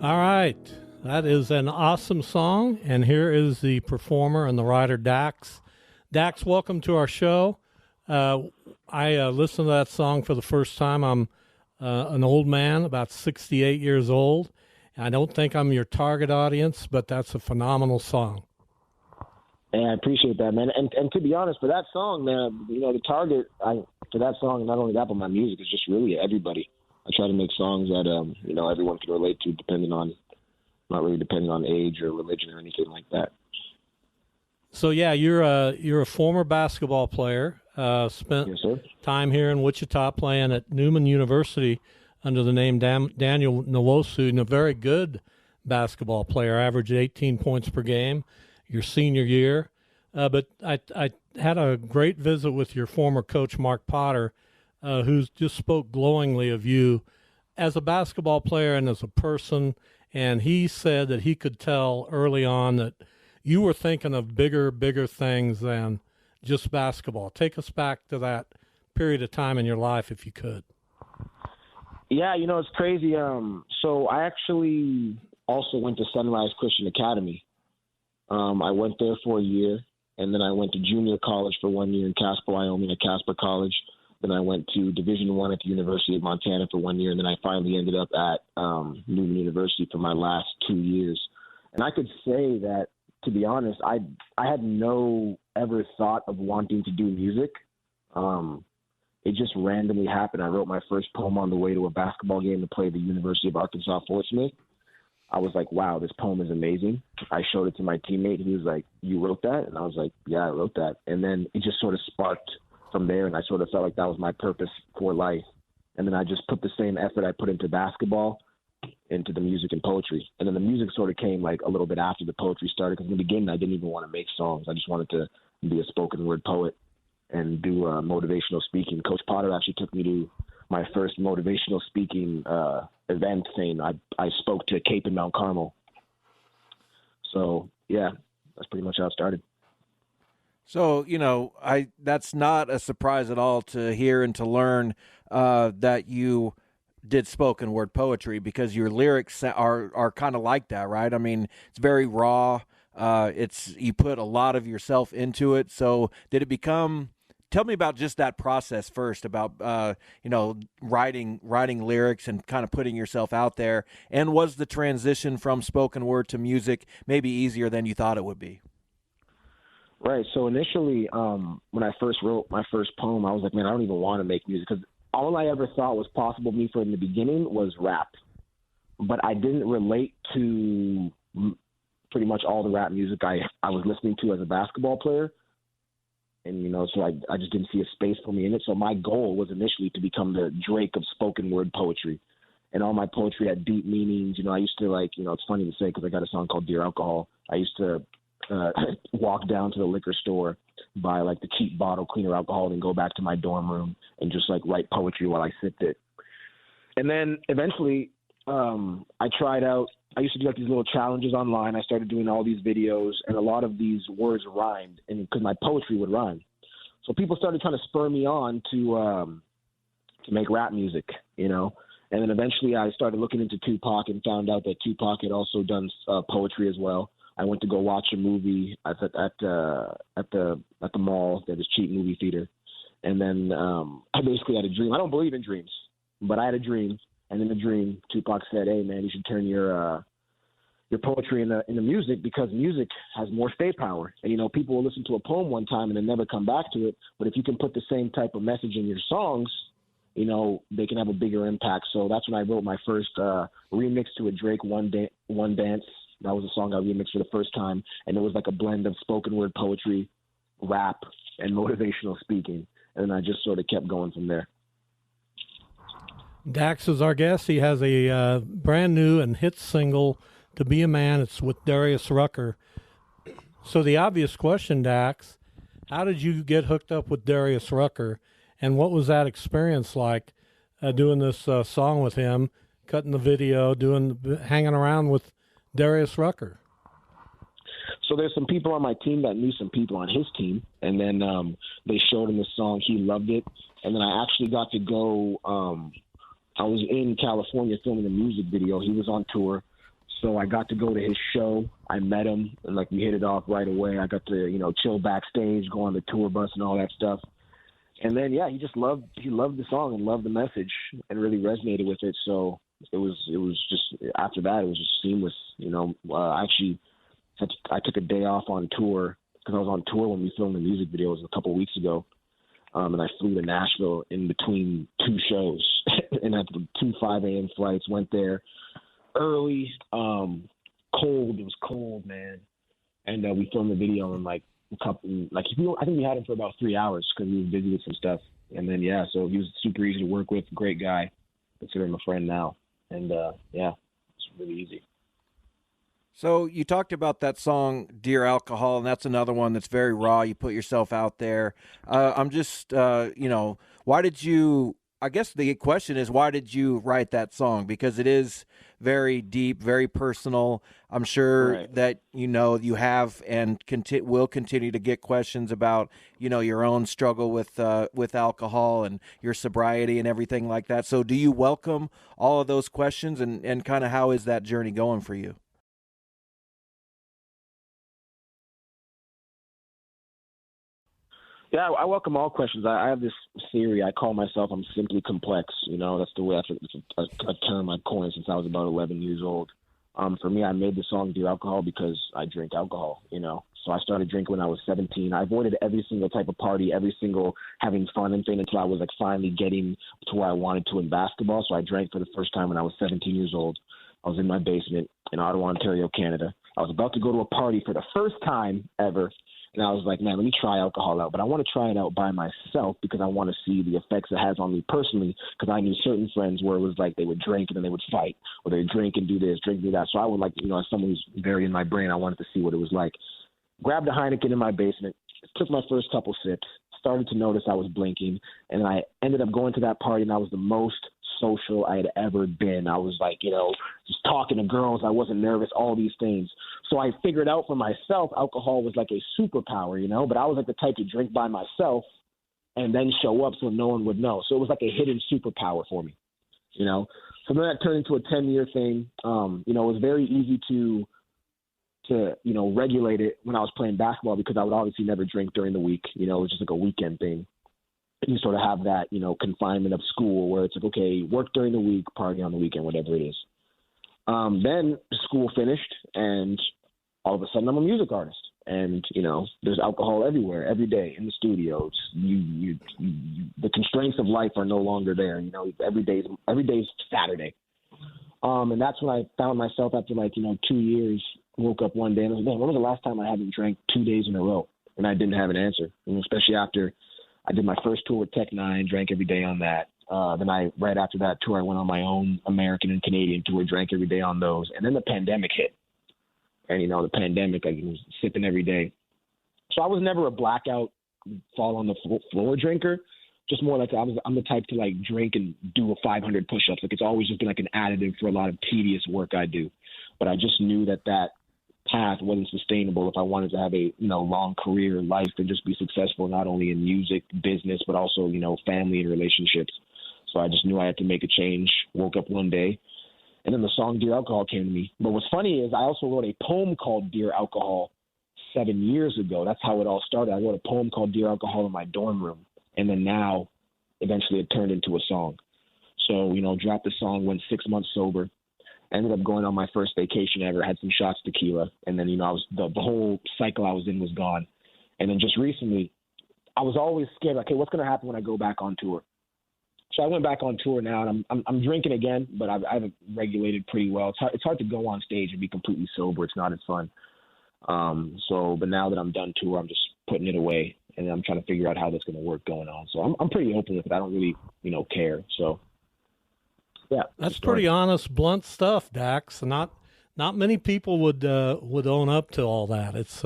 All right. That is an awesome song. And here is the performer and the writer, Dax. Dax, welcome to our show. I listened to that song for the first time. I'm an old man, about 68 years old. I don't think I'm your target audience, but that's a phenomenal song. And I appreciate that, man. And to be honest, for that song, man, the target for that song, not only that, but my music is just really everybody. I try to make songs that everyone can relate to, not really depending on age or religion or anything like that. So yeah, you're a former basketball player. Spent Yes, time here in Wichita playing at Newman University under the name Daniel Nwosu, and a very good basketball player, averaged 18 points per game your senior year. But I had a great visit with your former coach, Mark Potter, who just spoke glowingly of you as a basketball player and as a person. And he said that he could tell early on that you were thinking of bigger things than just basketball. Take us back to that period of time in your life, if you could. Yeah, it's crazy. So I actually also went to Sunrise Christian Academy. I went there for a year, and then I went to junior college for 1 year in Casper, Wyoming at Casper College. Then I went to Division I at the University of Montana for 1 year, and then I finally ended up at Newman University for my last 2 years. And I could say that, to be honest, I had no ever thought of wanting to do music. It just randomly happened. I wrote my first poem on the way to a basketball game to play the University of Arkansas Fort Smith. I was like, wow, this poem is amazing. I showed it to my teammate. He was like, you wrote that? And I was like, yeah, I wrote that. And then it just sort of sparked from there, and I sort of felt like that was my purpose for life. And then I just put the same effort I put into basketball into the music and poetry. And then the music sort of came like a little bit after the poetry started, because in the beginning I didn't even want to make songs. I just wanted to be a spoken word poet and do motivational speaking. Coach Potter actually took me to my first motivational speaking event thing. I spoke to Cape and Mount Carmel. So, yeah, that's pretty much how it started. So, that's not a surprise at all to hear and to learn that you did spoken word poetry, because your lyrics are kind of like that, right? I mean, it's very raw. You put a lot of yourself into it. So did it become... Tell me about just that process first, about writing lyrics and kind of putting yourself out there. And was the transition from spoken word to music maybe easier than you thought it would be? Right. So initially, when I first wrote my first poem, I was like, man, I don't even want to make music, because all I ever thought was possible for me in the beginning was rap. But I didn't relate to pretty much all the rap music I was listening to as a basketball player. And, so I just didn't see a space for me in it. So my goal was initially to become the Drake of spoken word poetry. And all my poetry had deep meanings. I used to it's funny to say because I got a song called Dear Alcohol. I used to walk down to the liquor store, buy like the cheap bottle, cleaner alcohol, and go back to my dorm room and just like write poetry while I sipped it. And then eventually I tried out. I used to do like these little challenges online. I started doing all these videos, and a lot of these words rhymed, and because my poetry would rhyme, so people started trying to spur me on to make rap music, And then eventually I started looking into Tupac and found out that Tupac had also done poetry as well. I went to go watch a movie at the mall, that was cheap movie theater, and then I basically had a dream. I don't believe in dreams, but I had a dream. And in the dream, Tupac said, hey, man, you should turn your poetry into music, because music has more stay power. And, people will listen to a poem one time and then never come back to it. But if you can put the same type of message in your songs, they can have a bigger impact. So that's when I wrote my first remix to a Drake One Dance. That was a song I remixed for the first time. And it was like a blend of spoken word poetry, rap, and motivational speaking. And I just sort of kept going from there. Dax is our guest. He has a brand new and hit single, To Be a Man. It's with Darius Rucker. So the obvious question, Dax, how did you get hooked up with Darius Rucker, and what was that experience like doing this song with him, cutting the video, hanging around with Darius Rucker? So there's some people on my team that knew some people on his team, and then they showed him the song. He loved it, and then I actually got to go I was in California filming a music video. He was on tour. So I got to go to his show. I met him, and like we hit it off right away. I got to, chill backstage, go on the tour bus and all that stuff. And then, yeah, he loved the song and loved the message and really resonated with it. So it was just, after that, it was just seamless. I took a day off on tour because I was on tour when we filmed the music videos a couple of weeks ago. And I flew to Nashville in between two shows and had the 2 5 a.m. flights, went there early, cold. It was cold, man. And we filmed the video in I think we had him for about 3 hours because he was busy with some stuff. And then, yeah, so he was super easy to work with, great guy. Consider him a friend now. And, yeah, it's really easy. So you talked about that song, Dear Alcohol, and that's another one that's very raw. You put yourself out there. I'm just, why did you, I guess the question is, why did you write that song? Because it is very deep, very personal. I'm sure that, you have and will continue to get questions about, your own struggle with alcohol and your sobriety and everything like that. So do you welcome all of those questions and kind of how is that journey going for you? Yeah, I welcome all questions. I have this theory. I call myself I'm simply complex. That's the way it's a term I've coined since I was about 11 years old. For me, I made the song Dear Alcohol because I drink alcohol, So I started drinking when I was 17. I avoided every single type of party, every single having fun and thing until I was finally getting to where I wanted to in basketball. So I drank for the first time when I was 17 years old. I was in my basement in Ottawa, Ontario, Canada. I was about to go to a party for the first time ever. And I was like, man, let me try alcohol out. But I want to try it out by myself because I want to see the effects it has on me personally, because I knew certain friends where it was like they would drink and then they would fight, or they would drink and do this, drink and do that. So I would as someone who's very in my brain, I wanted to see what it was like. Grabbed a Heineken in my basement, took my first couple sips, started to notice I was blinking, and I ended up going to that party, and I was the most social I had ever been. I was just talking to girls. I wasn't nervous, all these things. So I figured out for myself alcohol was like a superpower, but I was like the type to drink by myself and then show up so no one would know. So it was like a hidden superpower for me, So then that turned into a 10-year thing. It was very easy to regulate it when I was playing basketball because I would obviously never drink during the week. It was just like a weekend thing. You sort of have that, confinement of school where it's like, okay, work during the week, party on the weekend, whatever it is. Then school finished, and all of a sudden I'm a music artist. And, there's alcohol everywhere, every day in the studios. The constraints of life are no longer there. Every day's Saturday. And that's when I found myself after 2 years, woke up one day and I was like, man, when was the last time I haven't drank 2 days in a row? And I didn't have an answer, especially after I did my first tour with Tech Nine, drank every day on that. Then right after that tour, I went on my own American and Canadian tour, drank every day on those. And then the pandemic hit. And, the pandemic, I was sipping every day. So I was never a blackout, fall on the floor drinker, just more like I'm the type to drink and do 500 push-ups. It's always just been an additive for a lot of tedious work I do. But I just knew that path wasn't sustainable if I wanted to have a long career life and just be successful not only in music business but also family and relationships. So I just knew I had to make a change. Woke up one day and then the song Dear Alcohol came to me. But what's funny is I also wrote a poem called Dear Alcohol 7 years ago. That's how it all started. I wrote a poem called Dear Alcohol in my dorm room, and then now eventually it turned into a song. So dropped the song, went 6 months sober. Ended up going on my first vacation ever, had some shots tequila, and then, I was the whole cycle I was in was gone. And then just recently, I was always scared, okay, what's going to happen when I go back on tour? So I went back on tour now, and I'm drinking again, but I've regulated pretty well. It's hard to go on stage and be completely sober. It's not as fun. But now that I'm done tour, I'm just putting it away, and I'm trying to figure out how that's going to work going on. So I'm pretty open with it. I don't really, care. So. Yeah, that's pretty honest, blunt stuff, Dax. Not many people would own up to all that. It's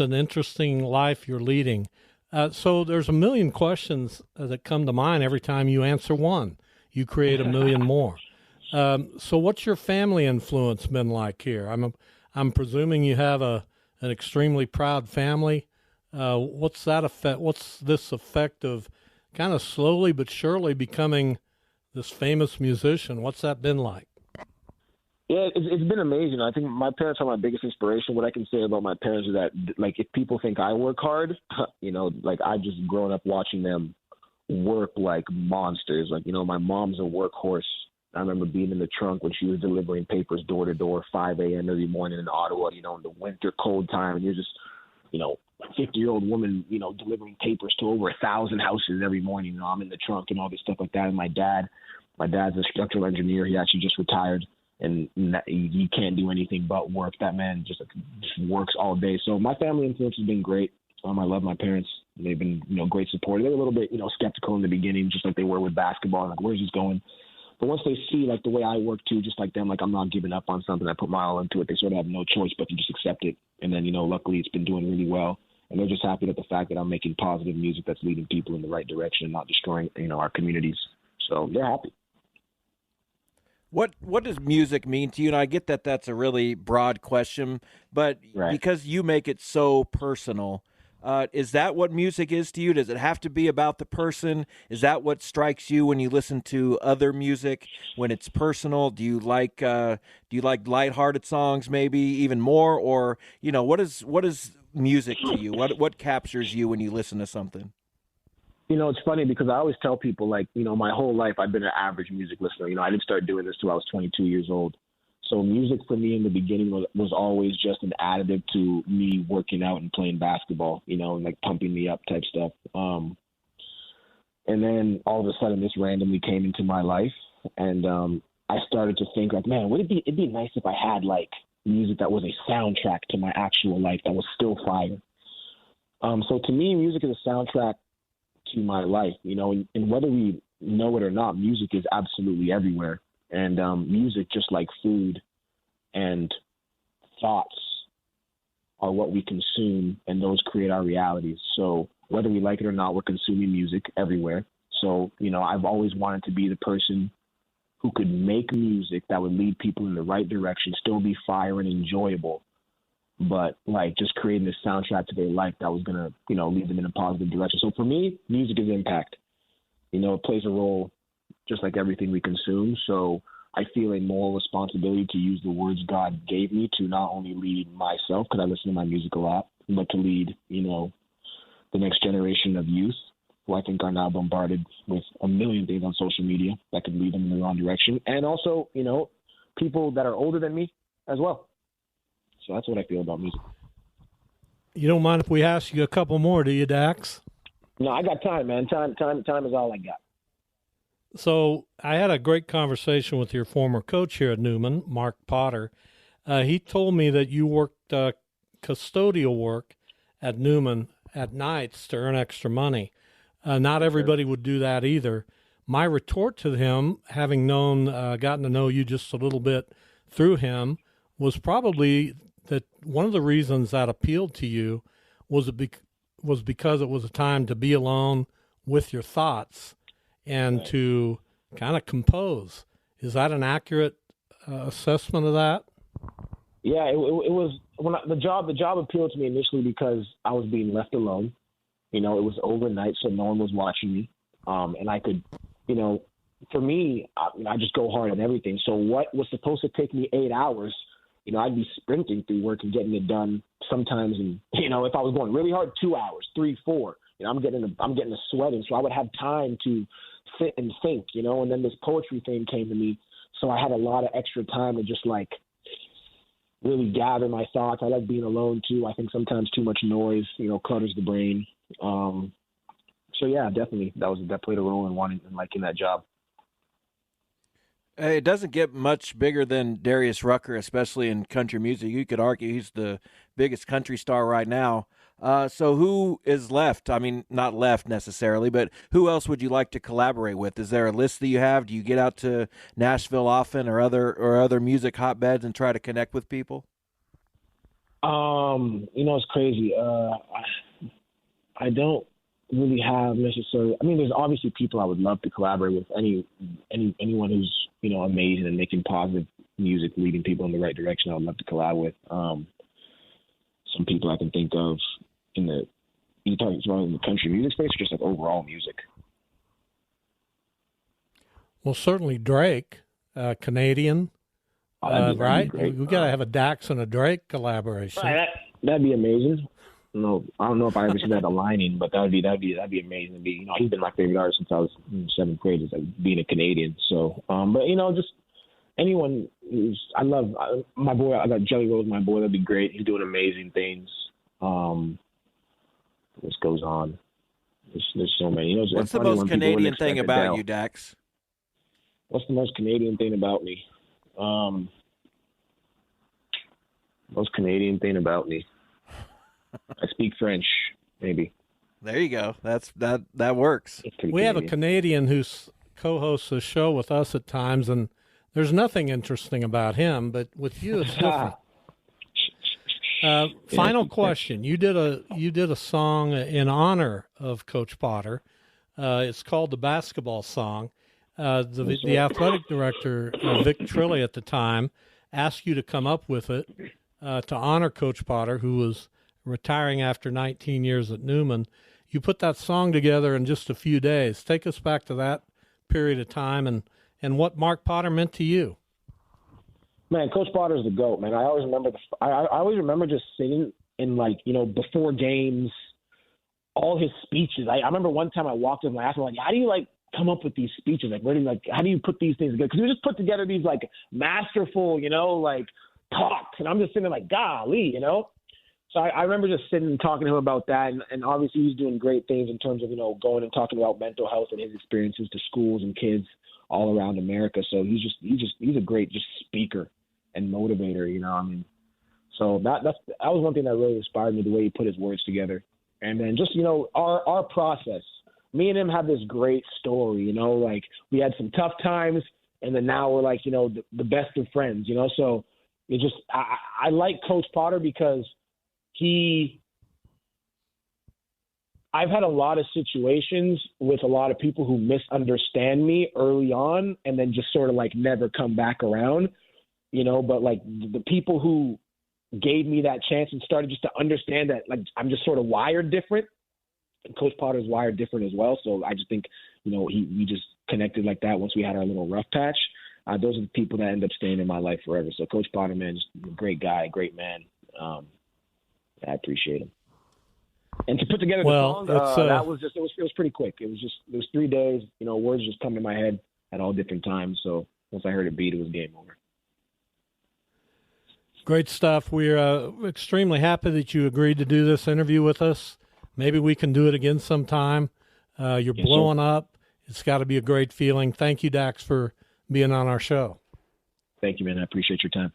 an interesting life you're leading. So there's a million questions that come to mind every time you answer one. You create a million more. So what's your family influence been like here? I'm presuming you have an extremely proud family. What's that effect? What's this effect of kind of slowly but surely becoming this famous musician? What's that been like? Yeah, it's been amazing. I think my parents are my biggest inspiration. What I can say about my parents is that, like, if people think I work hard, like, I just grown up watching them work like monsters. Like, my mom's a workhorse. I remember being in the trunk when she was delivering papers door to door, 5 a.m. every morning in Ottawa, in the winter cold time. And you're just, 50-year-old woman, delivering papers to over 1,000 houses every morning. I'm in the trunk and all this stuff like that. And my dad's a structural engineer. He actually just retired. And he can't do anything but work. That man just works all day. So my family influence has been great. I love my parents. They've been, great support. They were a little bit, skeptical in the beginning, just like they were with basketball. Like, where's this going? But once they see, like, the way I work too, just like them, like, I'm not giving up on something. I put my all into it. They sort of have no choice but to just accept it. And then, luckily it's been doing really well. And they're just happy with the fact that I'm making positive music that's leading people in the right direction and not destroying, our communities. So they're happy. What does music mean to you? And I get that that's a really broad question, but Right. Because you make it so personal, is that what music is to you? Does it have to be about the person? Is that what strikes you when you listen to other music when it's personal? Do you like lighthearted songs maybe even more, or what is music to you? What captures you when you listen to something? It's funny because I always tell people, like, my whole life I've been an average music listener. I didn't start doing this till I was 22 years old. So music for me in the beginning was always just an additive to me working out and playing basketball, and like pumping me up type stuff. And then all of a sudden this randomly came into my life, and I started to think, like, man, it'd be nice if I had, like, music that was a soundtrack to my actual life that was still fire. So to me, music is a soundtrack to my life, and whether we know it or not, music is absolutely everywhere. And music, just like food and thoughts, are what we consume, and those create our realities. So whether we like it or not, we're consuming music everywhere. So, I've always wanted to be the person who could make music that would lead people in the right direction, still be fire and enjoyable, but like just creating this soundtrack to their life that was going to, lead them in a positive direction. So for me, music is impact. It plays a role just like everything we consume. So I feel a moral responsibility to use the words God gave me to not only lead myself, because I listen to my music a lot, but to lead, the next generation of youth who I think are now bombarded with a million things on social media that could lead them in the wrong direction. And also, people that are older than me as well. So that's what I feel about music. You don't mind if we ask you a couple more, do you, Dax? No, I got time, man. Time is all I got. So I had a great conversation with your former coach here at Newman, Mark Potter. He told me that you worked custodial work at Newman at nights to earn extra money. Not everybody would do that either. My retort to him, having gotten to know you just a little bit through him, was probably that one of the reasons that appealed to you was because it was a time to be alone with your thoughts and to kind of compose. Is that an accurate assessment of that? Yeah, it was the job appealed to me initially because I was being left alone. It was overnight, so no one was watching me, and I could, for me, I just go hard on everything. So what was supposed to take me 8 hours, I'd be sprinting through work and getting it done sometimes. And, if I was going really hard, 2 hours, 3, 4, I'm getting a sweating. So I would have time to sit and think, and then this poetry thing came to me. So I had a lot of extra time to just like really gather my thoughts. I like being alone too. I think sometimes too much noise, clutters the brain. So yeah, definitely that played a role in liking that job. It doesn't get much bigger than Darius Rucker, especially in country music. You could argue he's the biggest country star right now. So who is left? I mean, not left necessarily, but who else would you like to collaborate with? Is there a list that you have? Do you get out to Nashville often or other music hotbeds and try to connect with people? It's crazy. I don't really have necessarily. I mean, there's obviously people I would love to collaborate with. Anyone who's amazing and making positive music, leading people in the right direction, I would love to collab with. Some people I can think of you're talking about in the country music space, or just like overall music? Well, certainly Drake, Canadian, Right? Great. We got to have a Dax and a Drake collaboration. Right, that'd be amazing. No, I don't know if I ever see that aligning, but that'd be amazing to be. You know, he's been my favorite artist since I was in seventh grade, just like being a Canadian. So, but you know, just anyone I love my boy. I got Jelly Roll, my boy. That'd be great. He's doing amazing things. This goes on. There's so many. You know, what's the most Canadian thing about you, Dax? What's the most Canadian thing about me? Most Canadian thing about me. I speak French, maybe. There you go. That works. We have a Canadian who's co-hosts a show with us at times, and there's nothing interesting about him, but with you it's different. Final question. You did a song in honor of Coach Potter. It's called the Basketball Song. The athletic director, Vic Trilly at the time, asked you to come up with it to honor Coach Potter, who was retiring after 19 years at Newman. You put that song together in just a few days. Take us back to that period of time and what Mark Potter meant to you. Man, Coach Potter's the GOAT, man. I always remember I always remember just sitting in, like, you know, before games, all his speeches. I remember one time I walked in and I asked him, like, how do you, like, come up with these speeches? Like, how do you put these things together? Because he just put together these, like, masterful, you know, like, talks. And I'm just sitting there like, golly, you know? So I remember just sitting and talking to him about that. And obviously he's doing great things in terms of, you know, going and talking about mental health and his experiences to schools and kids all around America. So he's a great just speaker and motivator, you know. I mean, so that was one thing that really inspired me, the way he put his words together. And then just, you know, our process. Me and him have this great story, you know, like we had some tough times and then now we're like, you know, the best of friends, you know. So it just I like Coach Potter because I've had a lot of situations with a lot of people who misunderstand me early on and then just sort of like never come back around, you know, but like the people who gave me that chance and started just to understand that, like, I'm just sort of wired different, and Coach Potter's wired different as well. So I just think, you know, we just connected like that once we had our little rough patch. Those are the people that end up staying in my life forever. So Coach Potter, man, just a great guy, great man. I appreciate him. And to put together the song, that was just, it was pretty quick. It was 3 days, you know, words just come to my head at all different times. So once I heard it beat, it was game over. Great stuff. We're extremely happy that you agreed to do this interview with us. Maybe we can do it again sometime. You're blowing up. It's got to be a great feeling. Thank you, Dax, for being on our show. Thank you, man. I appreciate your time.